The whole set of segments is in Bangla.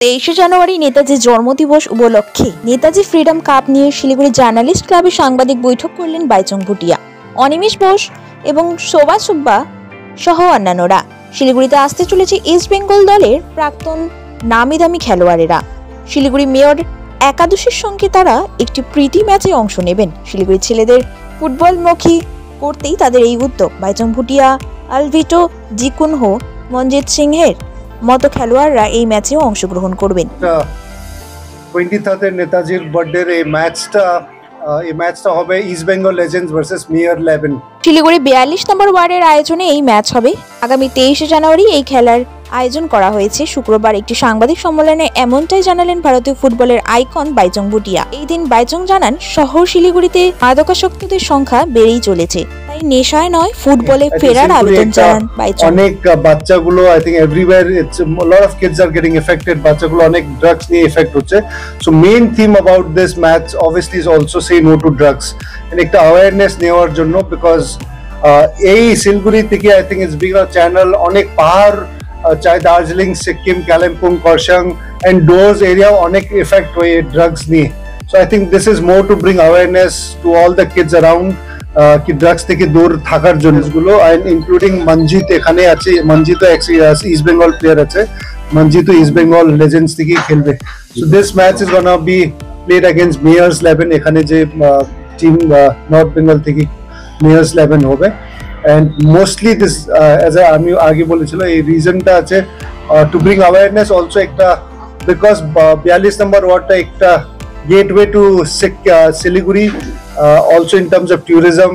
23শে জানুয়ারি নেতাজির জন্মদিবস উপলক্ষে নেতাজি ফ্রিডম কাপ নিয়ে শিলিগুড়ি জার্নালিস্ট ক্লাবে সাংবাদিক বৈঠক করলেন বাইচুং ভুটিয়া, অনিমেষ বোস এবং শোভা সুব্বা সহ অন্যান্যরা। শিলিগুড়িতে আসতে চলেছে ইস্ট বেঙ্গল দলের প্রাক্তন নামি দামি খেলোয়াড়েরা। শিলিগুড়ি মেয়র একাদশীর সঙ্গে তারা একটি প্রীতি ম্যাচে অংশ নেবেন। শিলিগুড়ি ছেলেদের ফুটবলমুখী করতেই তাদের এই উদ্যোগ। বাইচুং ভুটিয়া, আলভিটো জিকুনহো, মনজিৎ সিংহের মতো খেলোয়াড়রা এই ম্যাচেও অংশগ্রহণ করবেন। 23rd নেতাজির বার্থডের এই ম্যাচটা হবে east Bengal legends versus mayor 11। Siliguri 42 নম্বর ওয়ার্ডের আয়োজনে এই ম্যাচ হবে। আগামী 23শে জানুয়ারি এই খেলার আয়োজন করা হয়েছে। শুক্রবার একটি সাংবাদিক সম্মেলনে এমনটাই জানালেন ভারতীয় ফুটবলের আইকন বাইচুং ভুটিয়া। এই দিন বাইচুং জানান, শহর শিলিগুড়িতে মাদকাসক্তদের সংখ্যা বেড়েই চলেছে, তাই নেশায় নয় ফুটবলে ফেরার আবেদন জানান বাইচুং। অনেক বাচ্চাগুলো I think everywhere it's lot of kids are getting affected. বাচ্চাগুলো অনেক ড্রাগস নিয়ে এফেক্ট হচ্ছে। So main theme about this match obviously is also say no to drugs, একটা অ্যাওয়ারনেস নেওয়ার জন্য। বিকজ এই শিলিগুড়ি থেকে I think it's being a channel, অনেক পাহাড় চাই Darjeeling, Sikkim, Kalimpong, Kurseong and those area অনেক এফেক্ট হয়ে ড্রাগস নিয়ে। So I think this is more to bring awareness to all the kids around কি ড্রাগস থেকে দূর থাকার জিনিসগুলো। এন্ড ইনক্লুডিং মনজিৎ এখানে আছে। মনজিৎ ইস্ট বেঙ্গল প্লেয়ার আছে। মনজিৎ ইস্ট বেঙ্গল লেজেন্ডস থেকে খেলবে। So this match is gonna be played against mayors 11। এখানে যে টিম নর্থ বেঙ্গল থেকে মেয়র্স 11 হবে। And mostly this as আমি আগে বলেছিল এই রিজনটা আছে টু ব্রিং অ্যাওয়ারনেস অলসো একটা, বিকজ 42 নম্বর ওয়ার্ডটা একটা gateway to Siliguri also in terms of tourism.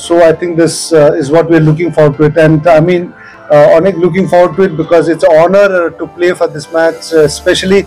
So I think this is what we're looking forward to it, and I mean looking forward to it because it's an honor to play for this match, especially